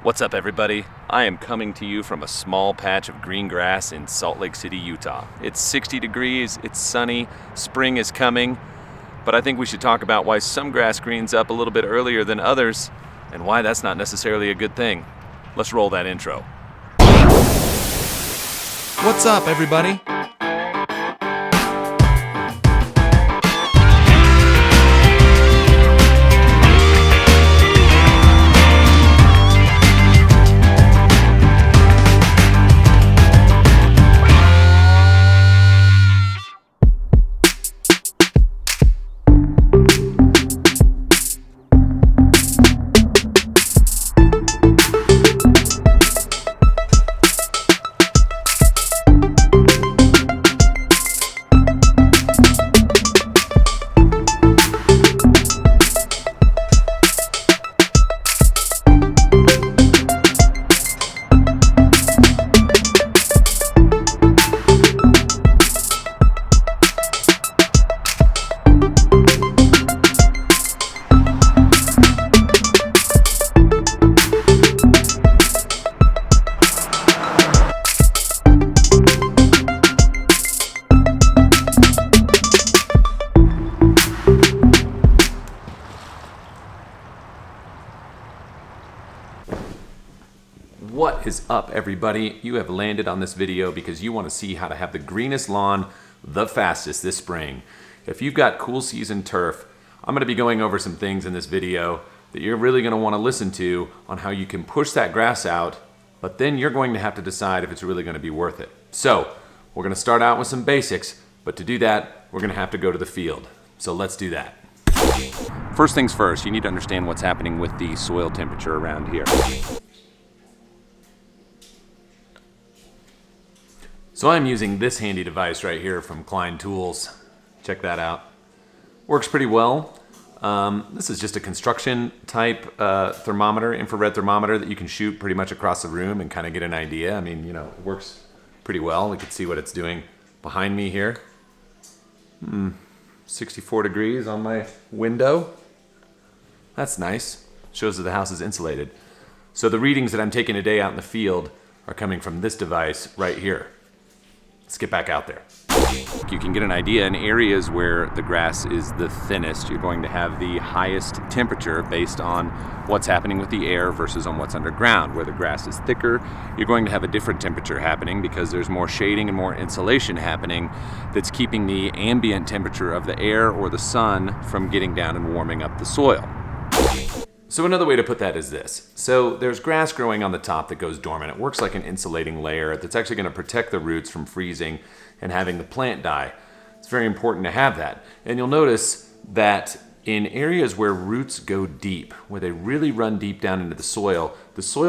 What's up, everybody? I am coming to you from a small patch of green grass in Salt Lake City, Utah. It's 60 degrees, it's sunny, spring is coming, but I think we should talk about why some grass greens up a little bit earlier than others and why that's not necessarily a good thing. Let's roll that intro. What's up, everybody? What is up, everybody? You have landed on this video because you want to see how to have the greenest lawn the fastest this spring. If you've got cool season turf, I'm going to be going over some things in this video that you're really going to want to listen to on how you can push that grass out, but then you're going to have to decide if it's really going to be worth it. So, we're going to start out with some basics, but to do that, we're going to have to go to the field. So let's do that. First things first, you need to understand what's happening with the soil temperature around here. So I'm using this handy device right here from Klein Tools. Check that out. Works pretty well. This is just a construction type thermometer, infrared thermometer that you can shoot pretty much across the room and kind of get an idea. I mean, you know, it works pretty well. We can see what it's doing behind me here. 64 degrees on my window. That's nice. Shows that the house is insulated. So the readings that I'm taking today out in the field are coming from this device right here. Let's get back out there. You can get an idea in areas where the grass is the thinnest. You're going to have the highest temperature based on what's happening with the air versus on what's underground. Where the grass is thicker, you're going to have a different temperature happening because there's more shading and more insulation happening that's keeping the ambient temperature of the air or the sun from getting down and warming up the soil. So another way to put that is this. So there's grass growing on the top that goes dormant. It works like an insulating layer that's actually going to protect the roots from freezing and having the plant die. It's very important to have that. And you'll notice that in areas where roots go deep, where they really run deep down into the soil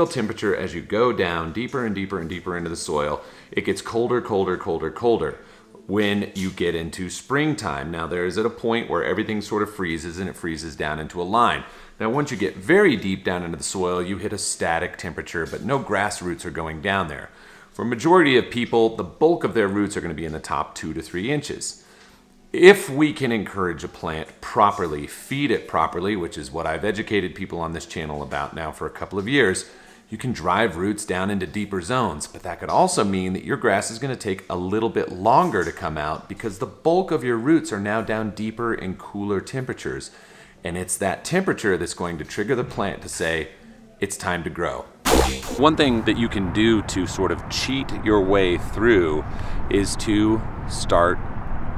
temperature as you go down deeper and deeper and deeper into the soil, it gets colder, colder, colder, colder. When you get into springtime. Now there is at a point where everything sort of freezes and it freezes down into a line. Now once you get very deep down into the soil, you hit a static temperature, but no grass roots are going down there. For a majority of people, the bulk of their roots are going to be in the top 2 to 3 inches. If we can encourage a plant properly, feed it properly, which is what I've educated people on this channel about now for a couple of years, you can drive roots down into deeper zones, but that could also mean that your grass is going to take a little bit longer to come out because the bulk of your roots are now down deeper in cooler temperatures. And it's that temperature that's going to trigger the plant to say, it's time to grow. One thing that you can do to sort of cheat your way through is to start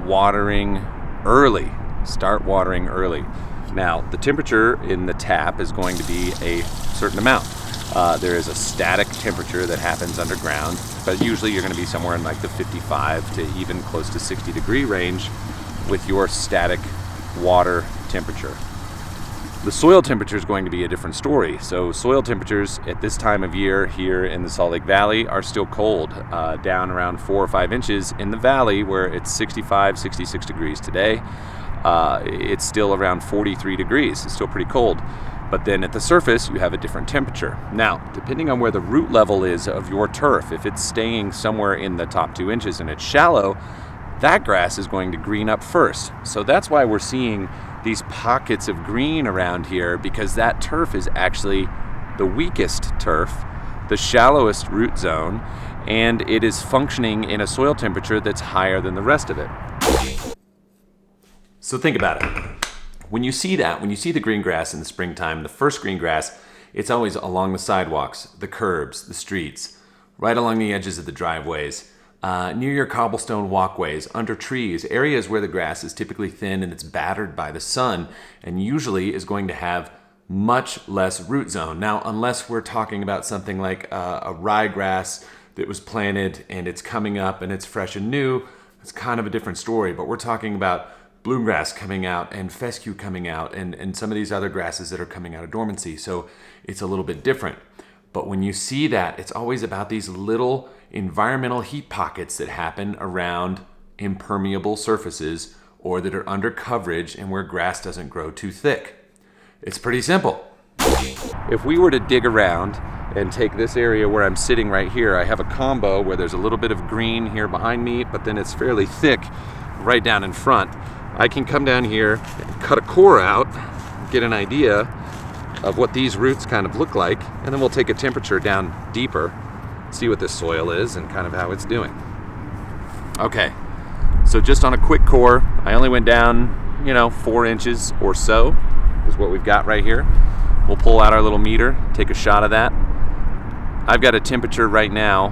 watering early. Start watering early. Now, the temperature in the tap is going to be a certain amount. There is a static temperature that happens underground, but usually you're going to be somewhere in like the 55 to even close to 60 degree range with your static water temperature. The soil temperature is going to be a different story. So soil temperatures at this time of year here in the Salt Lake Valley are still cold, down around 4 or 5 inches in the valley where it's 65, 66 degrees today. It's still around 43 degrees. It's still pretty cold. But then at the surface, you have a different temperature. Now, depending on where the root level is of your turf, if it's staying somewhere in the top 2 inches and it's shallow, that grass is going to green up first. So that's why we're seeing these pockets of green around here, because that turf is actually the weakest turf, the shallowest root zone, and it is functioning in a soil temperature that's higher than the rest of it. So think about it. When you see the green grass in the springtime, the first green grass, it's always along the sidewalks, the curbs, the streets, right along the edges of the driveways, near your cobblestone walkways, under trees, areas where the grass is typically thin and it's battered by the sun, and usually is going to have much less root zone. Now, unless we're talking about something like a ryegrass that was planted and it's coming up and it's fresh and new, it's kind of a different story. But we're talking about bluegrass coming out and fescue coming out and some of these other grasses that are coming out of dormancy. So it's a little bit different. But when you see that, it's always about these little environmental heat pockets that happen around impermeable surfaces or that are under coverage and where grass doesn't grow too thick. It's pretty simple. If we were to dig around and take this area where I'm sitting right here, I have a combo where there's a little bit of green here behind me, but then it's fairly thick right down in front. I can come down here and cut a core out, get an idea of what these roots kind of look like, and then we'll take a temperature down deeper, see what this soil is and kind of how it's doing. Okay, so just on a quick core, I only went down, 4 inches or so is what we've got right here. We'll pull out our little meter, take a shot of that. I've got a temperature right now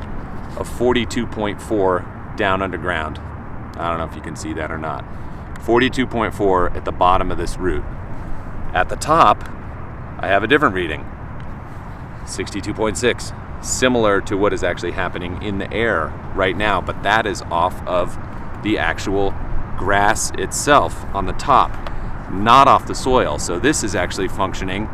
of 42.4 down underground. I don't know if you can see that or not. 42.4 at the bottom of this root. At the top, I have a different reading, 62.6, similar to what is actually happening in the air right now, but that is off of the actual grass itself on the top, not off the soil. So this is actually functioning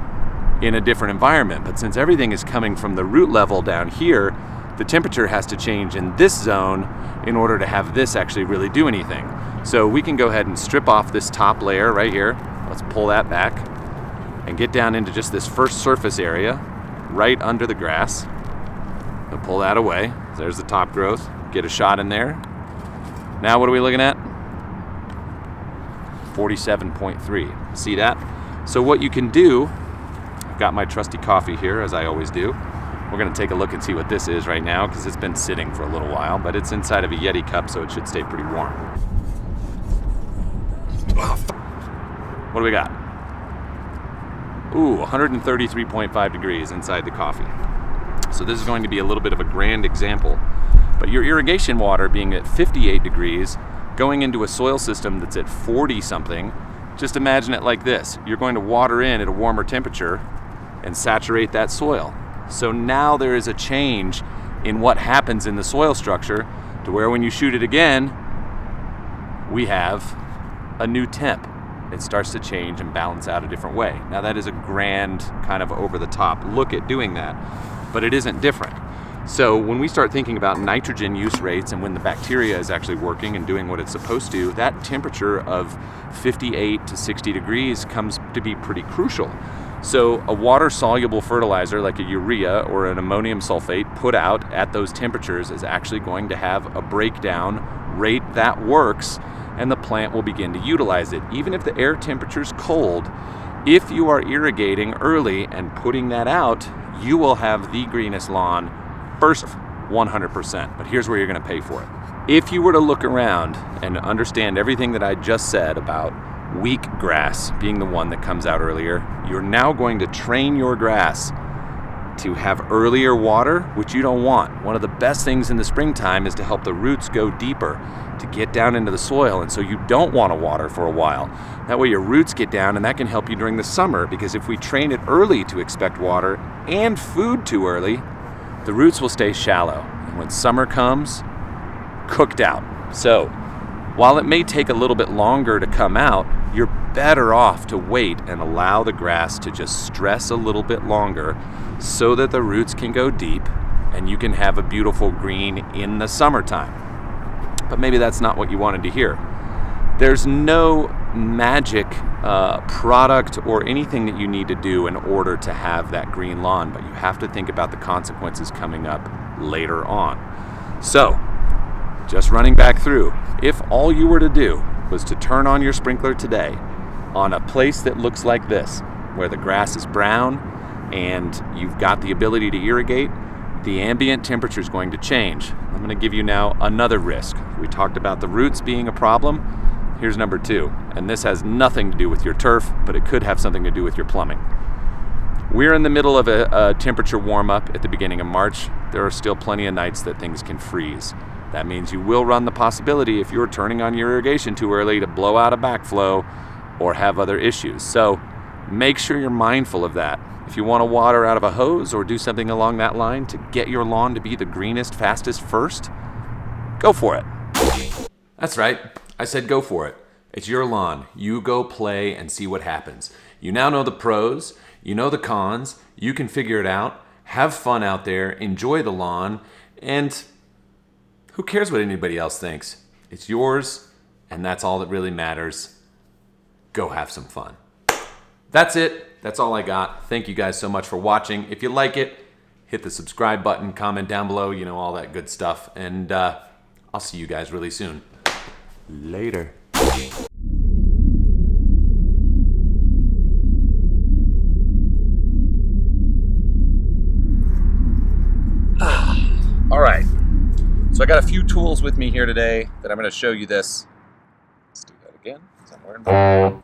in a different environment, but since everything is coming from the root level down here, the temperature has to change in this zone in order to have this actually really do anything. So we can go ahead and strip off this top layer right here. Let's pull that back and get down into just this first surface area right under the grass. We'll pull that away. There's the top growth. Get a shot in there. Now what are we looking at? 47.3. See that? So what you can do, I've got my trusty coffee here, as I always do. We're going to take a look and see what this is right now because it's been sitting for a little while, but it's inside of a Yeti cup, so it should stay pretty warm. What do we got? Ooh, 133.5 degrees inside the coffee. So this is going to be a little bit of a grand example, but your irrigation water being at 58 degrees, going into a soil system that's at 40 something, just imagine it like this. You're going to water in at a warmer temperature and saturate that soil. So now there is a change in what happens in the soil structure to where when you shoot it again, we have a new temp. It starts to change and balance out a different way. Now that is a grand kind of over the top look at doing that, but it isn't different. So when we start thinking about nitrogen use rates and when the bacteria is actually working and doing what it's supposed to, that temperature of 58 to 60 degrees comes to be pretty crucial. So a water-soluble fertilizer like a urea or an ammonium sulfate put out at those temperatures is actually going to have a breakdown rate that works, and the plant will begin to utilize it. Even if the air temperature is cold, if you are irrigating early and putting that out, you will have the greenest lawn first 100%. But here's where you're going to pay for it. If you were to look around and understand everything that I just said about weak grass being the one that comes out earlier, you're now going to train your grass to have earlier water, which you don't want. One of the best things in the springtime is to help the roots go deeper, to get down into the soil, and so you don't want to water for a while. That way your roots get down, and that can help you during the summer, because if we train it early to expect water and food too early, the roots will stay shallow, and when summer comes, cooked out. So while it may take a little bit longer to come out, you're better off to wait and allow the grass to just stress a little bit longer so that the roots can go deep and you can have a beautiful green in the summertime. But maybe that's not what you wanted to hear. There's no magic product or anything that you need to do in order to have that green lawn, but you have to think about the consequences coming up later on. So, just running back through, if all you were to do was to turn on your sprinkler today on a place that looks like this, where the grass is brown and you've got the ability to irrigate, the ambient temperature is going to change. I'm going to give you now another risk. We talked about the roots being a problem. Here's number 2, and this has nothing to do with your turf, but it could have something to do with your plumbing. We're in the middle of a temperature warm-up at the beginning of March. There are still plenty of nights that things can freeze. That means you will run the possibility, if you're turning on your irrigation too early, to blow out a backflow or have other issues. So make sure you're mindful of that. If you want to water out of a hose or do something along that line to get your lawn to be the greenest, fastest first, go for it. That's right. I said go for it. It's your lawn. You go play and see what happens. You now know the pros. You know the cons. You can figure it out. Have fun out there. Enjoy the lawn. And who cares what anybody else thinks? It's yours, and that's all that really matters. Go have some fun. That's it. That's all I got. Thank you guys so much for watching. If you like it, hit the subscribe button, comment down below, all that good stuff. And I'll see you guys really soon. Later. All right. So I got a few tools with me here today that I'm going to show you this. Let's do that again.